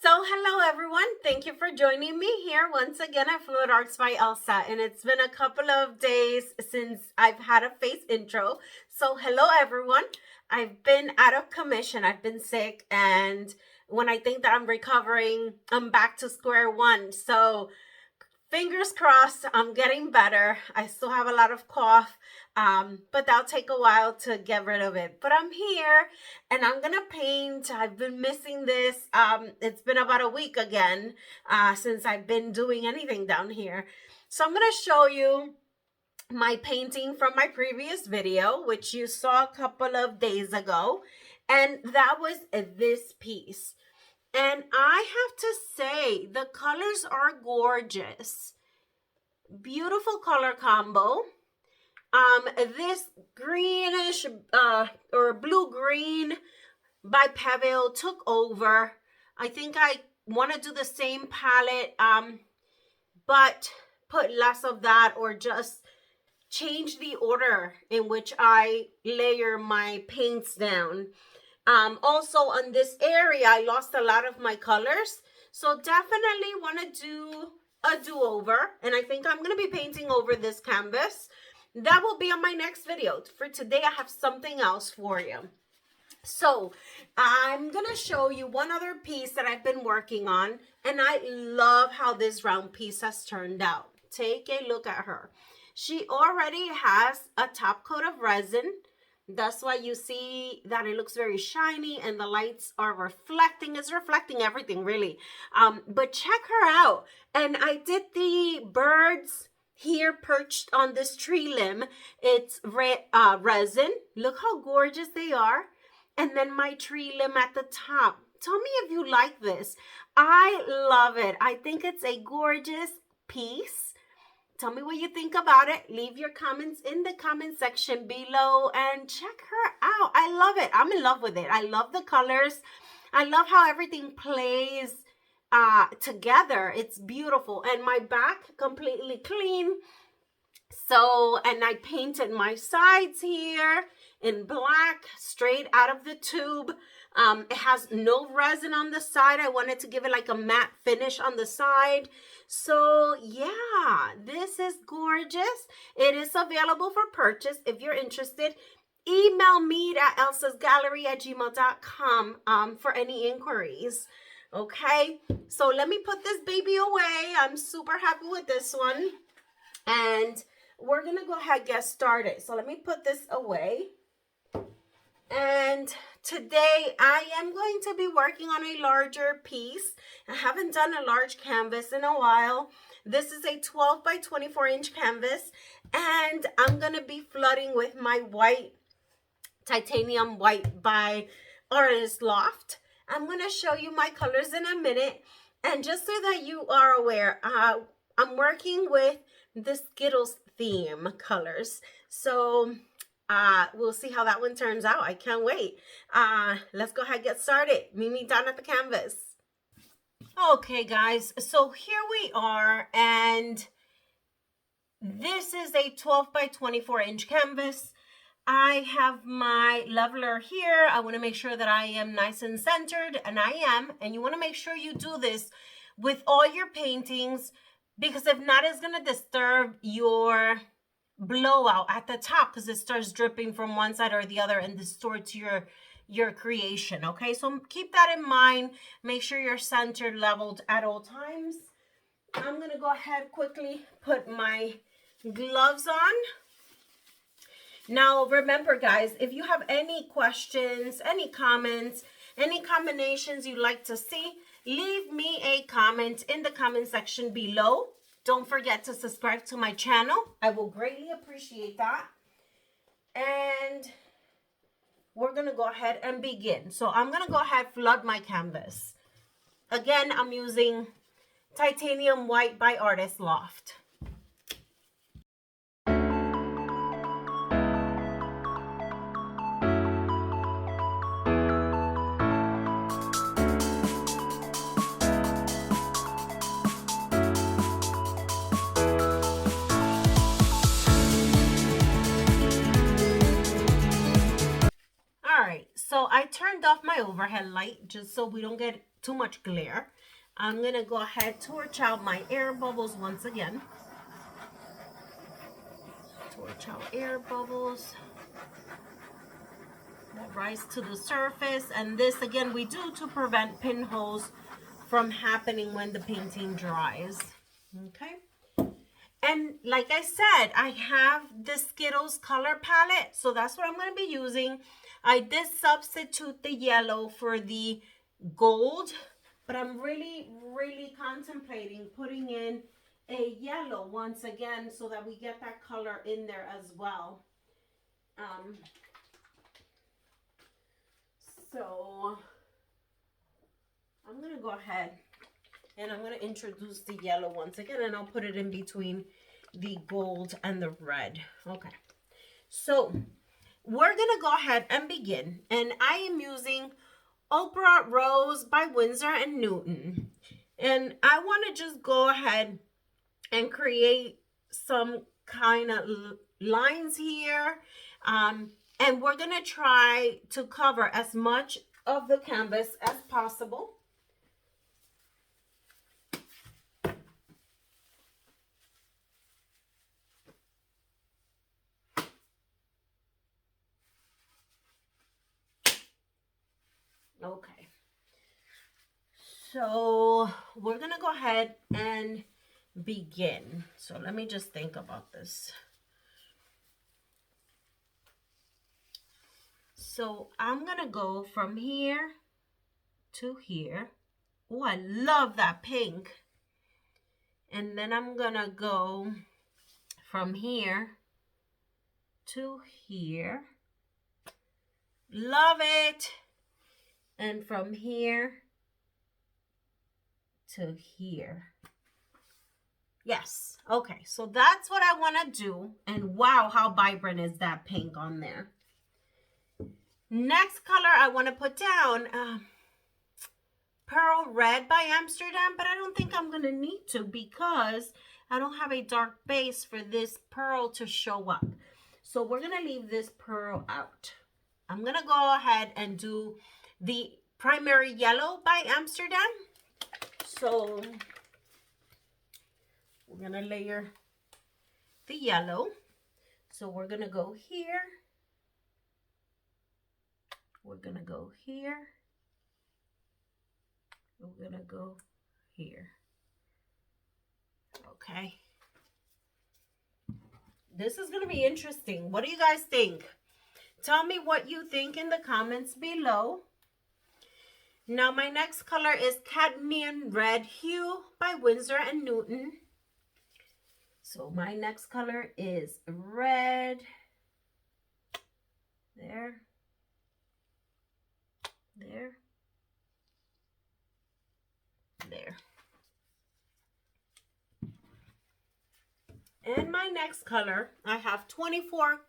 So hello everyone, thank you for joining me here once again at Fluid Arts by Elsa, and it's been a couple of days since I've had a face intro. So hello everyone, I've been out of commission, I've been sick, and when I think that I'm recovering, I'm back to square one. So fingers crossed, I'm getting better. I still have a lot of cough, but that'll take a while to get rid of it. But I'm here and I'm gonna paint. I've been missing this. It's been about a week again since I've been doing anything down here. So I'm gonna show you my painting from my previous video, which you saw a couple of days ago. And that was this piece. And I have to say, the colors are gorgeous. Beautiful color combo. This greenish or blue-green by Pebble took over. I think I want to do the same palette, but put less of that or just change the order in which I layer my paints down. Also on this area, I lost a lot of my colors. So definitely want to do a do-over. And I think I'm going to be painting over this canvas. That will be on my next video. For today, I have something else for you. So I'm going to show you one other piece that I've been working on. And I love how this round piece has turned out. Take a look at her. She already has a top coat of resin. That's why you see that it looks very shiny and the lights are reflecting. It's reflecting everything, really. But check her out. And I did the birds here perched on this tree limb. It's resin. Look how gorgeous they are. And then my tree limb at the top. Tell me if you like this. I love it. I think it's a gorgeous piece. Tell me what you think about it. Leave your comments in the comment section below and check her out. I love it. I'm in love with it. I love the colors. I love how everything plays together. It's beautiful. And my back completely clean. So, and I painted my sides here in black, straight out of the tube. It has no resin on the side. I wanted to give it like a matte finish on the side. So yeah, this is gorgeous. It is available for purchase. If you're interested, email me at elsasgallery@gmail.com for any inquiries. Okay, so let me put this baby away. I'm super happy with this one. And we're going to go ahead and get started. So let me put this away. And today I am going to be working on a larger piece. I haven't done a large canvas in a while. This is a 12 by 24 inch canvas. And I'm going to be flooding with my white, titanium white by artist Loft. I'm going to show you my colors in a minute. And just so that you are aware, I'm working with the Skittles theme colors. So we'll see how that one turns out. I can't wait. Let's go ahead and get started. Meet me down at the canvas. Okay, guys. So here we are. And this is a 12 by 24 inch canvas. I have my leveler here. I want to make sure that I am nice and centered. And I am. And you want to make sure you do this with all your paintings. Because if not, it's going to disturb your blowout at the top because it starts dripping from one side or the other and distorts your creation. Okay, so keep that in mind. Make sure you're centered, leveled at all times. I'm going to go ahead quickly put my gloves on. Now, remember, guys, if you have any questions, any comments, any combinations you'd like to see, leave me a comment in the comment section below. Don't forget to subscribe to my channel. I will greatly appreciate that. And we're going to go ahead and begin. So I'm going to go ahead and flood my canvas. Again, I'm using titanium white by artist Loft. So I turned off my overhead light just so we don't get too much glare. I'm gonna go ahead, torch out my air bubbles once again. Torch out air bubbles that rise to the surface. And this again we do to prevent pinholes from happening when the painting dries. Okay. And like I said, I have the Skittles color palette, so that's what I'm going to be using. I did substitute the yellow for the gold, but I'm really contemplating putting in a yellow once again so that we get that color in there as well. So I'm going to go ahead and I'm going to introduce the yellow once again, and I'll put it in between the gold and the red. Okay. So we're going to go ahead and begin. And I am using Opera Rose by Winsor and Newton. And I want to just go ahead and create some kind of lines here. And we're going to try to cover as much of the canvas as possible. Okay, so we're gonna go ahead and begin. So let me just think about this. So I'm gonna go from here to here. Oh, I love that pink. And then I'm gonna go from here to here. Love it. And from here to here. Yes. Okay, so that's what I want to do. And wow, how vibrant is that pink on there. Next color I want to put down, Pearl Red by Amsterdam, but I don't think I'm going to need to because I don't have a dark base for this pearl to show up. So we're going to leave this pearl out. I'm going to go ahead and do the primary yellow by Amsterdam. So we're going to layer the yellow. So we're going to go here. We're going to go here. We're going to go here. Okay. This is going to be interesting. What do you guys think? Tell me what you think in the comments below. Now my next color is Cadmium Red Hue by Winsor and Newton. So my next color is red. There. There. There. And my next color, I have 24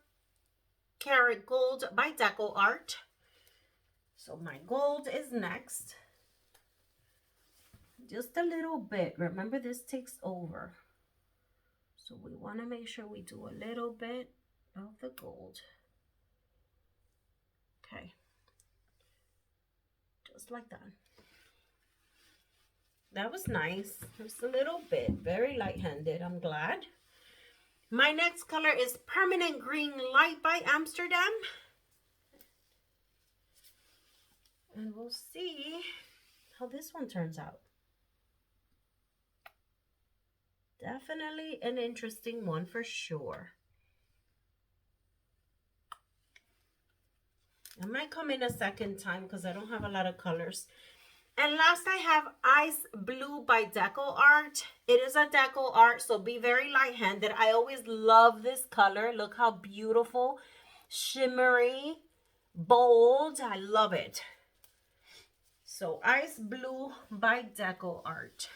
karat gold by DecoArt. So my gold is next. Just a little bit. Remember, this takes over. So we want to make sure we do a little bit of the gold. Okay. Just like that. That was nice. Just a little bit. Very light-handed. I'm glad. My next color is Permanent Green Light by Amsterdam. And we'll see how this one turns out. Definitely an interesting one for sure. I might come in a second time because I don't have a lot of colors. And last I have Ice Blue by DecoArt. It is a DecoArt, so be very light-handed. I always love this color. Look how beautiful, shimmery, bold. I love it. So Ice Blue by DecoArt.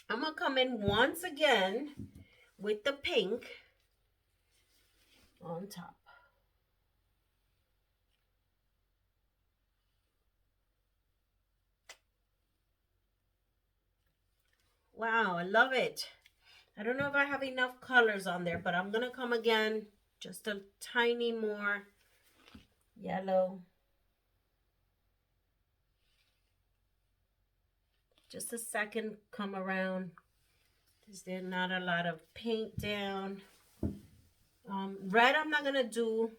I'm going to come in once again with the pink on top. Wow, I love it. I don't know if I have enough colors on there, but I'm going to come again. Just a tiny more yellow. Just a second, come around. There's not a lot of paint down. Red I'm not going to do.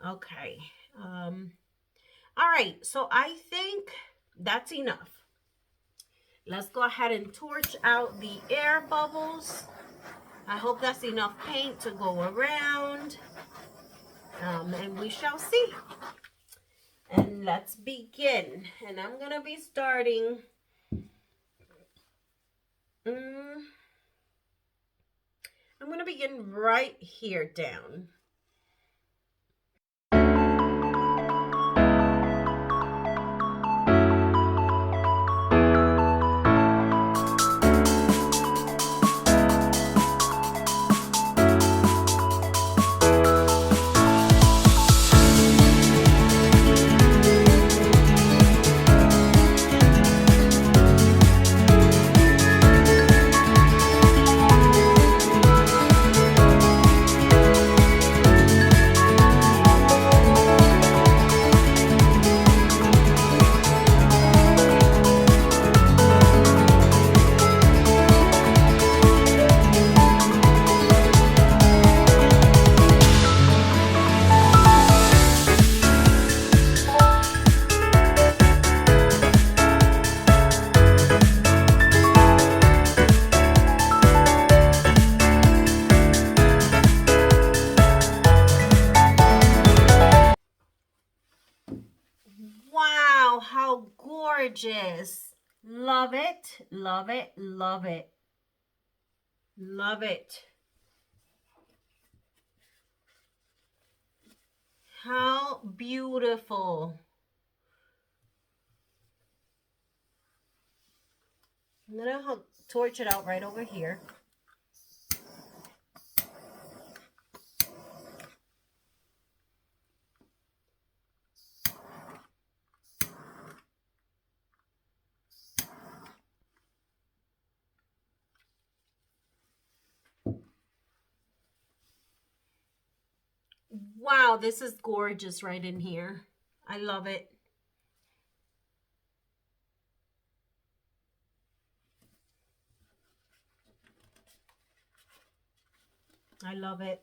Okay. All right, so I think that's enough. Let's go ahead and torch out the air bubbles. I hope that's enough paint to go around. And we shall see. And let's begin. And I'm going to be starting. I'm going to begin right here down. Wow, how gorgeous. Love it, love it, love it. Love it. How beautiful. I'm going to torch it out right over here. Wow, this is gorgeous right in here. I love it. I love it.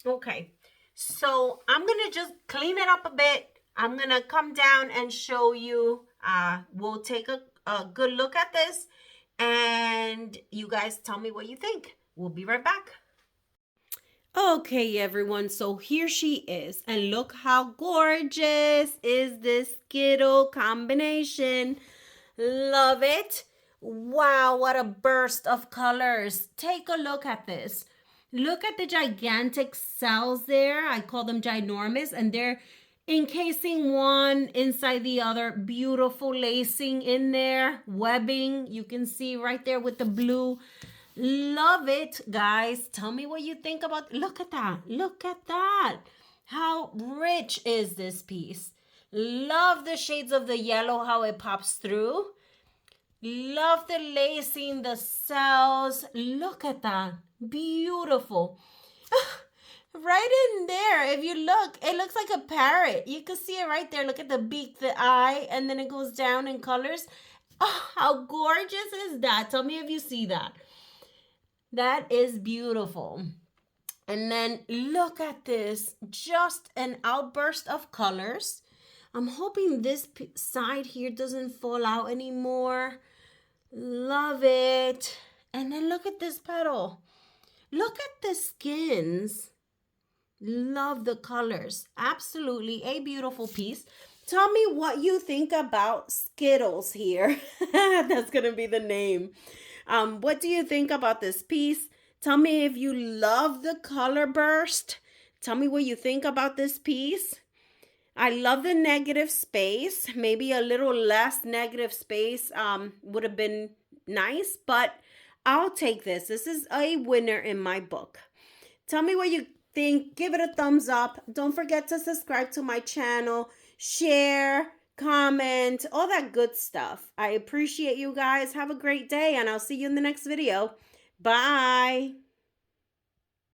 Okay, so I'm going to just clean it up a bit. I'm going to come down and show you. We'll take a good look at this, and you guys tell me what you think. We'll be right back. Okay, everyone, so here she is, and look how gorgeous is this Skittle combination. Love it. Wow, what a burst of colors. Take a look at this. Look at the gigantic cells there. I call them ginormous, and they're encasing one inside the other. Beautiful lacing in there, webbing. You can see right there with the blue. Love it, guys. Tell me what you think about. Look at that. Look at that. How rich is this piece? Love the shades of the yellow, how it pops through. Love the lacing, the cells. Look at that. Beautiful. Right in there, if you look, it looks like a parrot. You can see it right there. Look at the beak, the eye, and then it goes down in colors. Oh, how gorgeous is that? Tell me if you see that. That is beautiful. And then look at this, just an outburst of colors. I'm hoping this side here doesn't fall out anymore. Love it. And then look at this petal. Look at the skins. Love the colors. Absolutely a beautiful piece. Tell me what you think about Skittles here. That's going to be the name. What do you think about this piece? Tell me if you love the color burst. Tell me what you think about this piece. I love the negative space. Maybe a little less negative space would have been nice, but I'll take this. This is a winner in my book. Tell me what you think. Give it a thumbs up. Don't forget to subscribe to my channel, share, comment, all that good stuff. I appreciate you guys. Have a great day, and I'll see you in the next video. Bye.